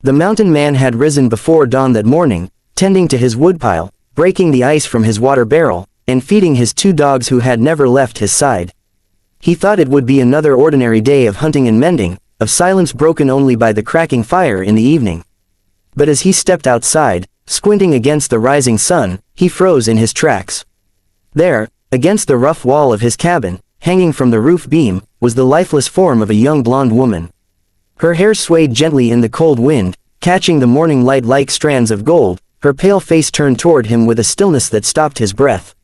The mountain man had risen before dawn that morning, tending to his woodpile, breaking the ice from his water barrel, and feeding his 2 dogs who had never left his side. He thought it would be another ordinary day of hunting and mending, of silence broken only by the cracking fire in the evening. But as he stepped outside, squinting against the rising sun, he froze in his tracks. There, against the rough wall of his cabin, hanging from the roof beam, was the lifeless form of a young blonde woman. Her hair swayed gently in the cold wind, catching the morning light like strands of gold, her pale face turned toward him with a stillness that stopped his breath.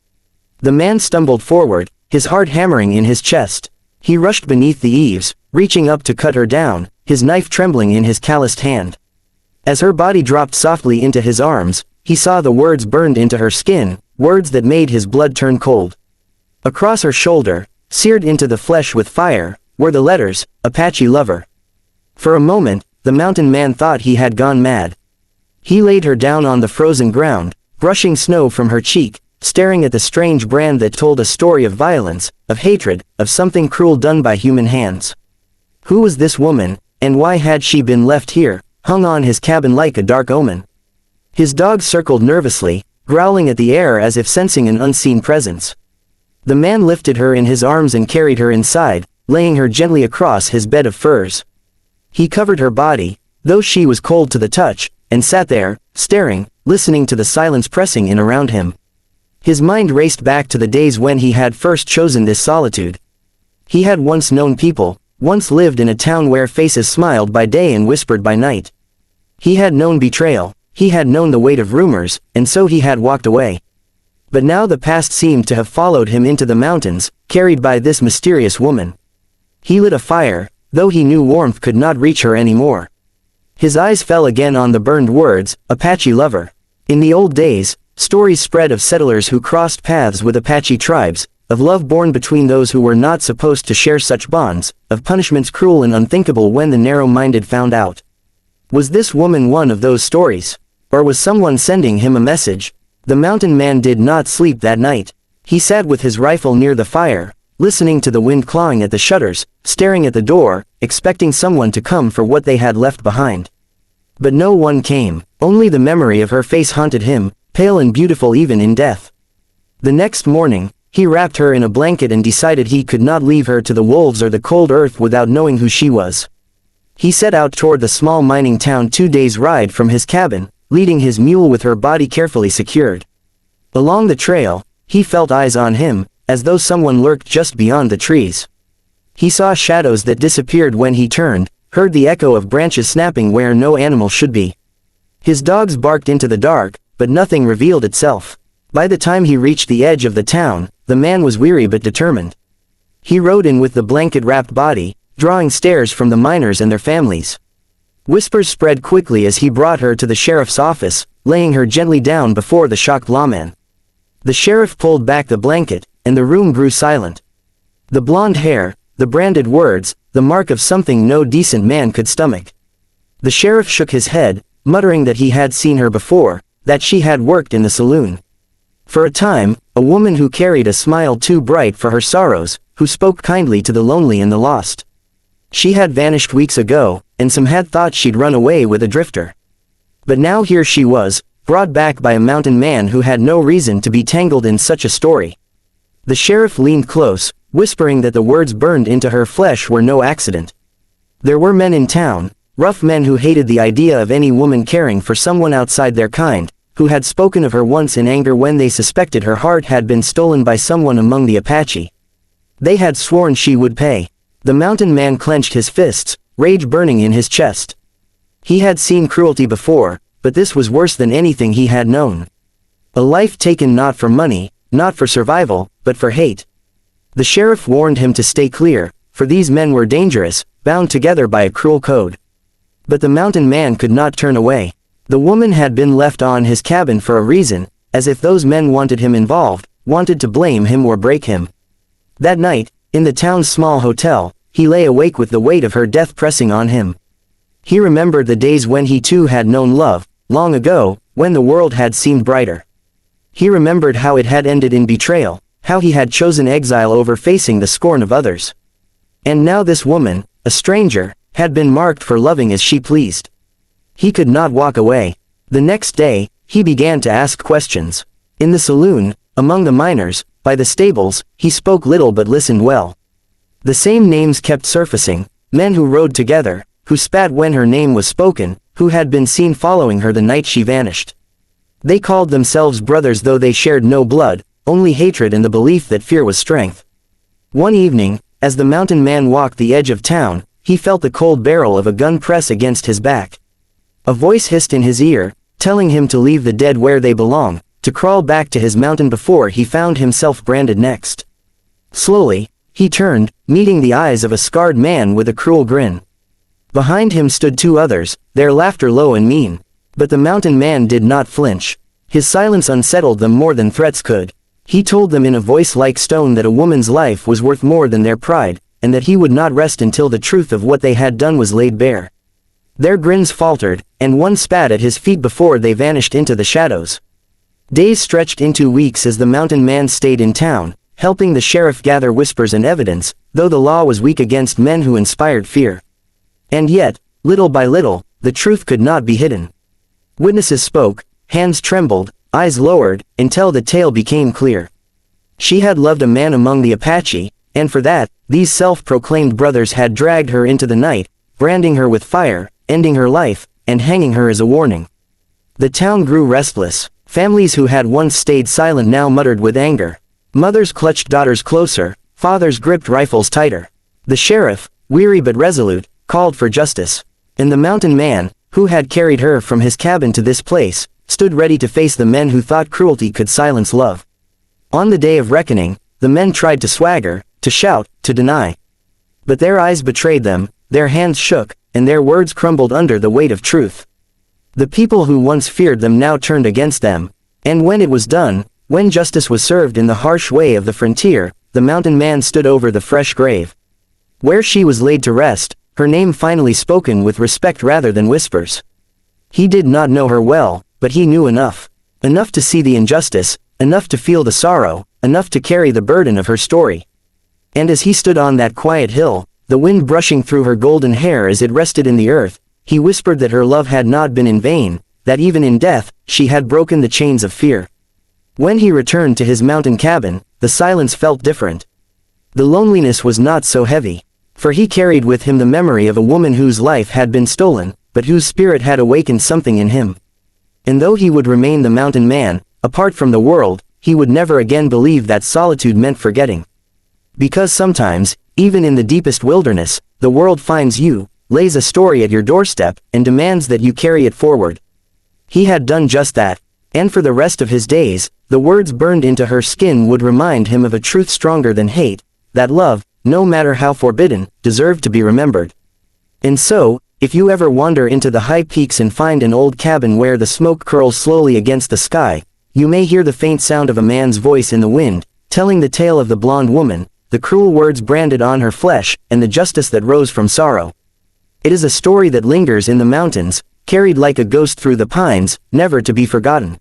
The man stumbled forward, his heart hammering in his chest. He rushed beneath the eaves, reaching up to cut her down, his knife trembling in his calloused hand. As her body dropped softly into his arms, he saw the words burned into her skin, words that made his blood turn cold. Across her shoulder, seared into the flesh with fire, were the letters, Apache Lover. For a moment, the mountain man thought he had gone mad. He laid her down on the frozen ground, brushing snow from her cheek, staring at the strange brand that told a story of violence, of hatred, of something cruel done by human hands. Who was this woman, and why had she been left here, hung on his cabin like a dark omen? His dogs circled nervously, growling at the air as if sensing an unseen presence. The man lifted her in his arms and carried her inside, laying her gently across his bed of furs. He covered her body, though she was cold to the touch, and sat there, staring, listening to the silence pressing in around him. His mind raced back to the days when he had first chosen this solitude. He had once known people, once lived in a town where faces smiled by day and whispered by night. He had known betrayal, he had known the weight of rumors, and so he had walked away. But now the past seemed to have followed him into the mountains, carried by this mysterious woman. He lit a fire, though he knew warmth could not reach her anymore. His eyes fell again on the burned words, Apache Lover. In the old days, stories spread of settlers who crossed paths with Apache tribes, of love born between those who were not supposed to share such bonds, of punishments cruel and unthinkable when the narrow-minded found out. Was this woman one of those stories? Or was someone sending him a message? The mountain man did not sleep that night. He sat with his rifle near the fire, listening to the wind clawing at the shutters, staring at the door, expecting someone to come for what they had left behind. But no one came, only the memory of her face haunted him, pale and beautiful even in death. The next morning, he wrapped her in a blanket and decided he could not leave her to the wolves or the cold earth without knowing who she was. He set out toward the small mining town 2 days' ride from his cabin, leading his mule with her body carefully secured. Along the trail, he felt eyes on him, as though someone lurked just beyond the trees. He saw shadows that disappeared when he turned, heard the echo of branches snapping where no animal should be. His dogs barked into the dark, but nothing revealed itself. By the time he reached the edge of the town, the man was weary but determined. He rode in with the blanket-wrapped body, drawing stares from the miners and their families. Whispers spread quickly as he brought her to the sheriff's office, laying her gently down before the shocked lawman. The sheriff pulled back the blanket, and the room grew silent. The blonde hair, the branded words, the mark of something no decent man could stomach. The sheriff shook his head, muttering that he had seen her before, that she had worked in the saloon. For a time, a woman who carried a smile too bright for her sorrows, who spoke kindly to the lonely and the lost. She had vanished weeks ago, and some had thought she'd run away with a drifter. But now here she was, brought back by a mountain man who had no reason to be tangled in such a story. The sheriff leaned close, whispering that the words burned into her flesh were no accident. There were men in town, rough men who hated the idea of any woman caring for someone outside their kind, who had spoken of her once in anger when they suspected her heart had been stolen by someone among the Apache. They had sworn she would pay. The mountain man clenched his fists, rage burning in his chest. He had seen cruelty before, but this was worse than anything he had known. A life taken not for money, not for survival, but for hate. The sheriff warned him to stay clear, for these men were dangerous, bound together by a cruel code. But the mountain man could not turn away. The woman had been left on his cabin for a reason, as if those men wanted him involved, wanted to blame him or break him. That night, in the town's small hotel, he lay awake with the weight of her death pressing on him. He remembered the days when he too had known love, long ago, when the world had seemed brighter. He remembered how it had ended in betrayal, how he had chosen exile over facing the scorn of others. And now this woman, a stranger, had been marked for loving as she pleased. He could not walk away. The next day, he began to ask questions. In the saloon, among the miners, by the stables, he spoke little but listened well. The same names kept surfacing, men who rode together, who spat when her name was spoken, who had been seen following her the night she vanished. They called themselves brothers though they shared no blood, only hatred and the belief that fear was strength. One evening, as the mountain man walked the edge of town, he felt the cold barrel of a gun press against his back. A voice hissed in his ear, telling him to leave the dead where they belong, to crawl back to his mountain before he found himself branded next. Slowly, he turned, meeting the eyes of a scarred man with a cruel grin. Behind him stood two others, their laughter low and mean. But the mountain man did not flinch. His silence unsettled them more than threats could. He told them in a voice like stone that a woman's life was worth more than their pride, and that he would not rest until the truth of what they had done was laid bare. Their grins faltered, and one spat at his feet before they vanished into the shadows. Days stretched into weeks as the mountain man stayed in town, helping the sheriff gather whispers and evidence, though the law was weak against men who inspired fear. And yet, little by little, the truth could not be hidden. Witnesses spoke, hands trembled, eyes lowered, until the tale became clear. She had loved a man among the Apache, and for that, these self-proclaimed brothers had dragged her into the night, branding her with fire, ending her life, and hanging her as a warning. The town grew restless. Families who had once stayed silent now muttered with anger. Mothers clutched daughters closer, fathers gripped rifles tighter. The sheriff, weary but resolute, called for justice. And the mountain man, who had carried her from his cabin to this place, stood ready to face the men who thought cruelty could silence love. On the day of reckoning, the men tried to swagger, to shout, to deny. But their eyes betrayed them, their hands shook, and their words crumbled under the weight of truth. The people who once feared them now turned against them, and when it was done, when justice was served in the harsh way of the frontier, the mountain man stood over the fresh grave. Where she was laid to rest, her name finally spoken with respect rather than whispers. He did not know her well, but he knew enough. Enough to see the injustice, enough to feel the sorrow, enough to carry the burden of her story. And as he stood on that quiet hill, the wind brushing through her golden hair as it rested in the earth, he whispered that her love had not been in vain, that even in death, she had broken the chains of fear. When he returned to his mountain cabin, the silence felt different. The loneliness was not so heavy, for he carried with him the memory of a woman whose life had been stolen, but whose spirit had awakened something in him. And though he would remain the mountain man, apart from the world, he would never again believe that solitude meant forgetting. Because sometimes, even in the deepest wilderness, the world finds you, lays a story at your doorstep, and demands that you carry it forward. He had done just that, and for the rest of his days, the words burned into her skin would remind him of a truth stronger than hate, that love, no matter how forbidden, deserved to be remembered. And so, if you ever wander into the high peaks and find an old cabin where the smoke curls slowly against the sky, you may hear the faint sound of a man's voice in the wind, telling the tale of the blonde woman, the cruel words branded on her flesh, and the justice that rose from sorrow. It is a story that lingers in the mountains, carried like a ghost through the pines, never to be forgotten.